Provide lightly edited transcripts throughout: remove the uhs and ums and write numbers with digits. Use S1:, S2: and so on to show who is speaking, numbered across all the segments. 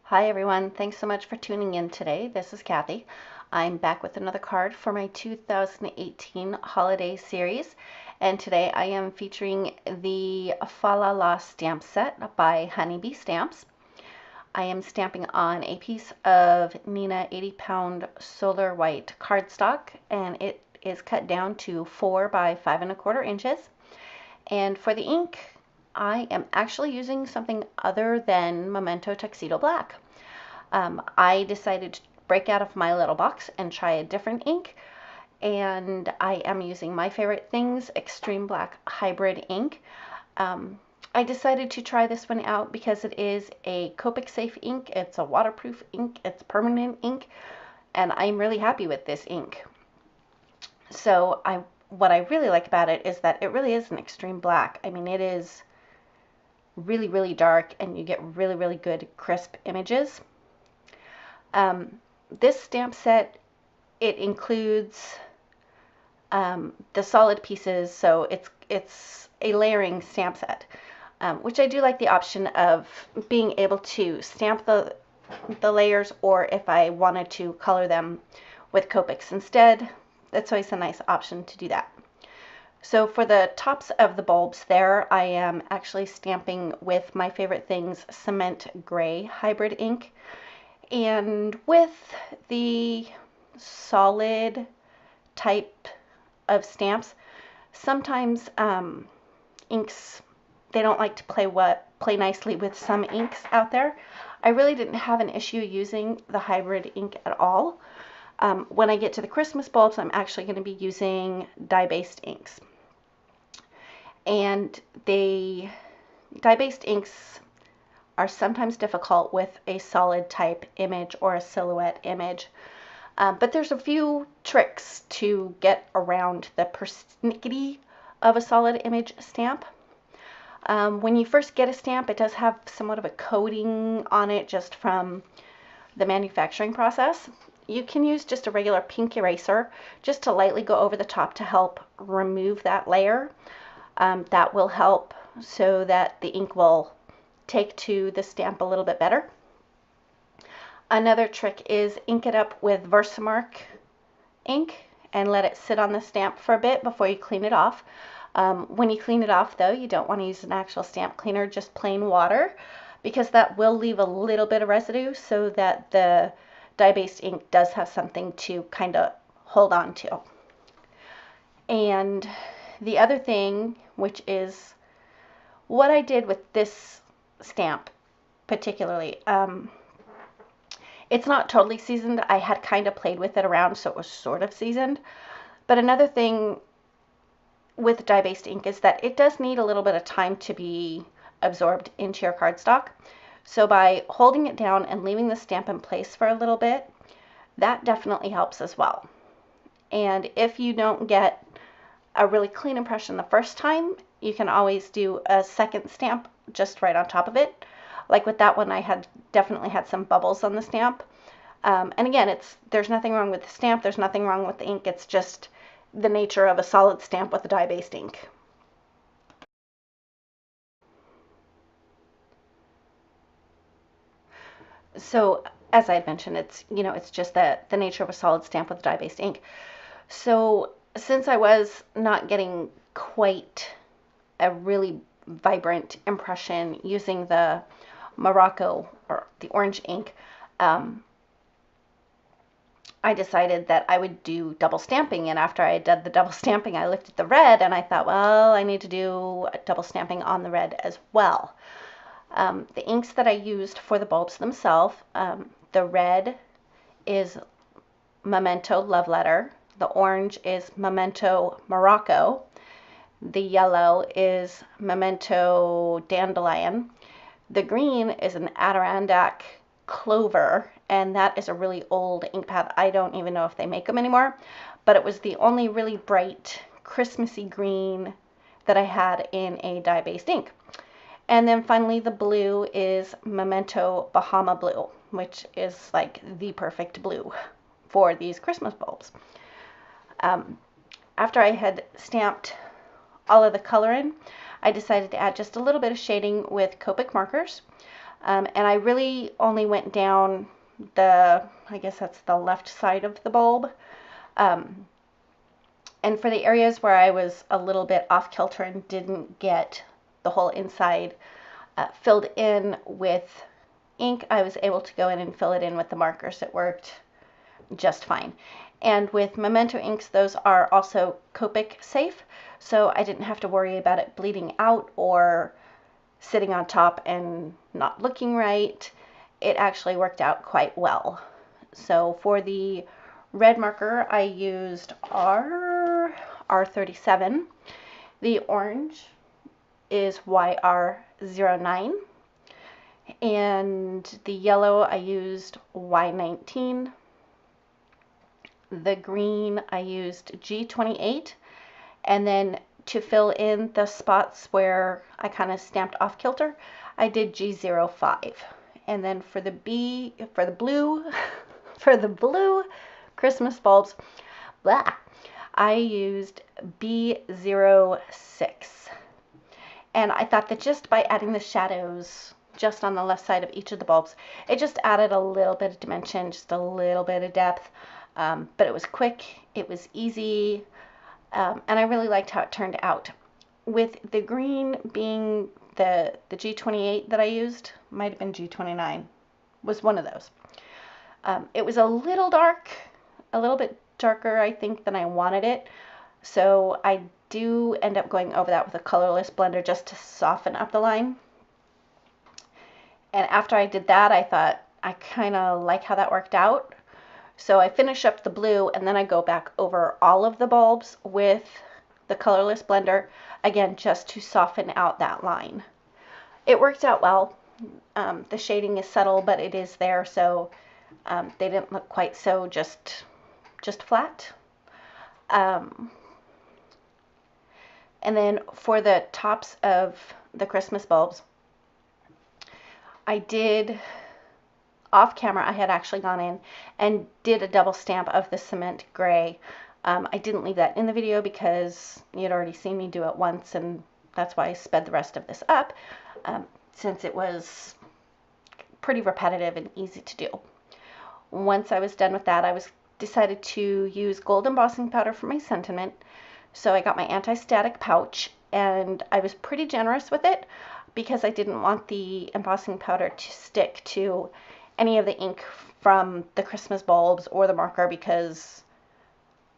S1: Hi everyone, thanks so much for tuning in today. This is Kathy. I'm back with another card for my 2018 holiday series, and today I am featuring the Fa La La stamp set by Honeybee Stamps. I am stamping on a piece of Neenah 80-pound solar white cardstock, and it is cut down to 4 by 5¼ inches. And for the ink, I am actually using something other than Memento Tuxedo Black. I decided to break out of my little box and try a different ink, and I am using my favorite things, Extreme Black Hybrid ink. I decided to try this one out because it is a Copic safe ink, it's a waterproof ink, it's permanent ink, and I'm really happy with this ink. So what I really like about it is that it really is an extreme black. I mean, it is really, really dark, and you get really, really good crisp images. This stamp set, it includes the solid pieces, so it's a layering stamp set, which I do like the option of being able to stamp the layers, or if I wanted to color them with Copics instead, that's always a nice option to do that. So for the tops of the bulbs there, I am actually stamping with my favorite things, Cement Gray Hybrid ink. And with the solid type of stamps, sometimes inks, they don't like to play nicely with some inks out there. I really didn't have an issue using the hybrid ink at all. When I get to the Christmas bulbs, I'm actually going to be using dye-based inks. And the dye-based inks are sometimes difficult with a solid type image or a silhouette image. But there's a few tricks to get around the persnickety of a solid image stamp. When you first get a stamp, it does have somewhat of a coating on it just from the manufacturing process. You can use just a regular pink eraser just to lightly go over the top to help remove that layer. That will help so that the ink will take to the stamp a little bit better. Another trick is ink it up with Versamark ink and let it sit on the stamp for a bit before you clean it off. When you clean it off though, you don't want to use an actual stamp cleaner, just plain water, because that will leave a little bit of residue so that the dye-based ink does have something to kind of hold on to. And the other thing, which is what I did with this stamp particularly, it's not totally seasoned. I had kind of played with it around, so it was sort of seasoned. But another thing with dye-based ink is that it does need a little bit of time to be absorbed into your cardstock. So by holding it down and leaving the stamp in place for a little bit, that definitely helps as well. And if you don't get a really clean impression the first time, you can always do a second stamp just right on top of it. Like with that one, I had definitely had some bubbles on the stamp. And again, there's nothing wrong with the stamp, there's nothing wrong with the ink, it's just the nature of a solid stamp with a dye-based ink. So as I had mentioned, it's just the nature of a solid stamp with dye-based ink. So since I was not getting quite a really vibrant impression using the Morrocco or the orange ink, I decided that I would do double stamping. And after I did the double stamping, I looked at the red and I thought, well, I need to do a double stamping on the red as well. The inks that I used for the bulbs themselves, the red is Memento Love Letter, the orange is Memento Morocco, the yellow is Memento Dandelion, the green is an Adirondack Clover, and that is a really old ink pad. I don't even know if they make them anymore, but it was the only really bright Christmassy green that I had in a dye-based ink. And then finally the blue is Memento Bahama Blue, which is like the perfect blue for these Christmas bulbs. After I had stamped all of the color in, I decided to add just a little bit of shading with Copic markers. And I really only went down I guess that's the left side of the bulb. And for the areas where I was a little bit off kilter and didn't get the whole inside filled in with ink, I was able to go in and fill it in with the markers. It worked just fine. And with Memento inks, those are also Copic safe, so I didn't have to worry about it bleeding out or sitting on top and not looking right. It actually worked out quite well. So for the red marker, I used R37. The orange is YR09. And the yellow, I used Y19. The green, I used G28. And then to fill in the spots where I kind of stamped off kilter, I did G05. And then for the blue, for the blue Christmas bulbs, blah, I used B06. And I thought that just by adding the shadows just on the left side of each of the bulbs, it just added a little bit of dimension, just a little bit of depth. But it was quick, it was easy, and I really liked how it turned out. With the green being the G28 that I used, might have been G29, was one of those. It was a little dark, a little bit darker, I think, than I wanted it. So I do end up going over that with a colorless blender just to soften up the line. And after I did that, I thought, I kind of like how that worked out. So I finish up the blue, and then I go back over all of the bulbs with the colorless blender, again, just to soften out that line. It worked out well. The shading is subtle, but it is there, so they didn't look quite so just flat. And then for the tops of the Christmas bulbs, I did, off camera, I had actually gone in and did a double stamp of the cement gray. I didn't leave that in the video because you'd already seen me do it once, and that's why I sped the rest of this up, since it was pretty repetitive and easy to do. Once I was done with that, I decided to use gold embossing powder for my sentiment. So I got my anti-static pouch, and I was pretty generous with it because I didn't want the embossing powder to stick to any of the ink from the Christmas bulbs or the marker, because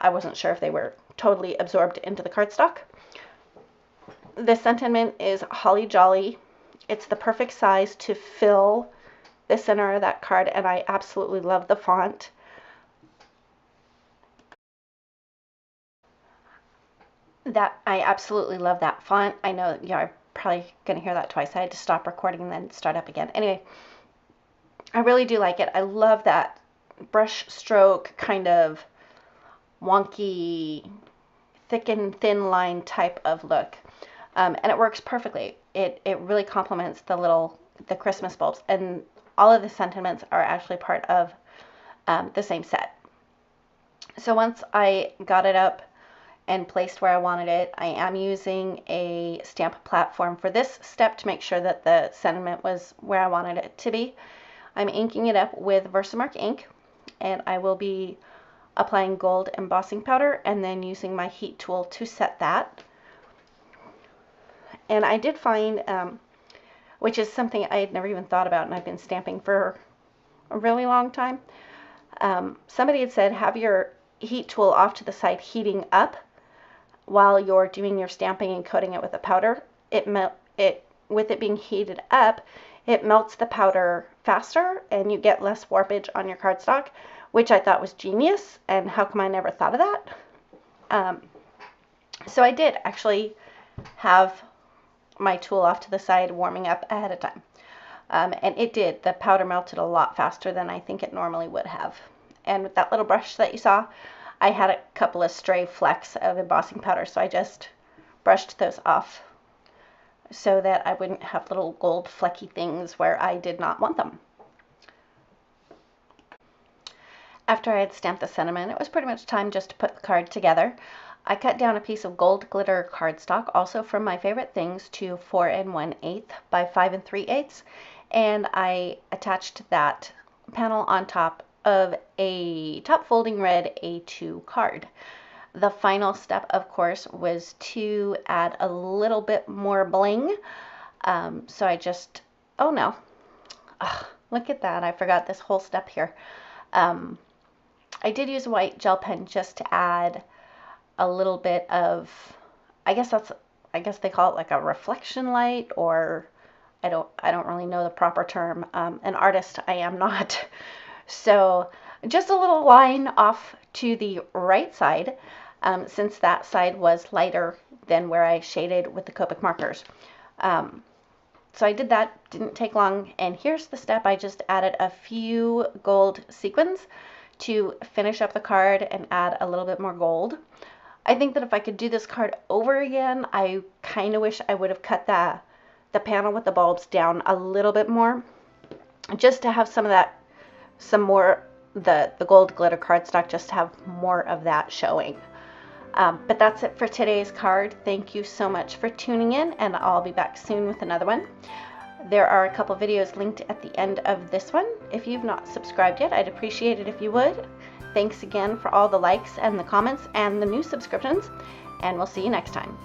S1: I wasn't sure if they were totally absorbed into the cardstock. The sentiment is Holly Jolly. It's the perfect size to fill the center of that card, and I absolutely love the font. I absolutely love that font. I know you're probably going to hear that twice. I had to stop recording and then start up again. Anyway, I really do like it. I love that brush stroke kind of wonky, thick and thin line type of look. And it works perfectly. It really complements the Christmas bulbs, and all of the sentiments are actually part of the same set. So once I got it up and placed where I wanted it, I am using a stamp platform for this step to make sure that the sentiment was where I wanted it to be. I'm inking it up with Versamark ink, and I will be applying gold embossing powder and then using my heat tool to set that. And I did find, which is something I had never even thought about, and I've been stamping for a really long time. Somebody had said have your heat tool off to the side heating up while you're doing your stamping and coating it with the powder. With it being heated up, it melts the powder faster and you get less warpage on your cardstock, which I thought was genius, and how come I never thought of that? So I did actually have my tool off to the side warming up ahead of time. And it did. The powder melted a lot faster than I think it normally would have. And with that little brush that you saw, I had a couple of stray flecks of embossing powder, so I just brushed those off so that I wouldn't have little gold flecky things where I did not want them. After I had stamped the sentiment, it was pretty much time just to put the card together. I cut down a piece of gold glitter cardstock, also from My Favorite Things, to 4 1/8 by 5 3/8, and I attached that panel on top of a top folding red A2 card. The final step, of course, was to add a little bit more bling. So I just, oh no, look at that, I forgot this whole step here. I did use a white gel pen just to add a little bit of, I guess they call it like a reflection light, or I don't really know the proper term. An artist I am not. So just a little line off to the right side, since that side was lighter than where I shaded with the Copic markers. So I did that, didn't take long, and here's the step. I just added a few gold sequins to finish up the card and add a little bit more gold. I think that if I could do this card over again, I kind of wish I would have cut the panel with the bulbs down a little bit more, just to have some of that, some more, the gold glitter cardstock, just to have more of that showing. But that's it for today's card. Thank you so much for tuning in, and I'll be back soon with another one. There are a couple videos linked at the end of this one. If you've not subscribed yet, I'd appreciate it if you would. Thanks again for all the likes and the comments and the new subscriptions, and we'll see you next time.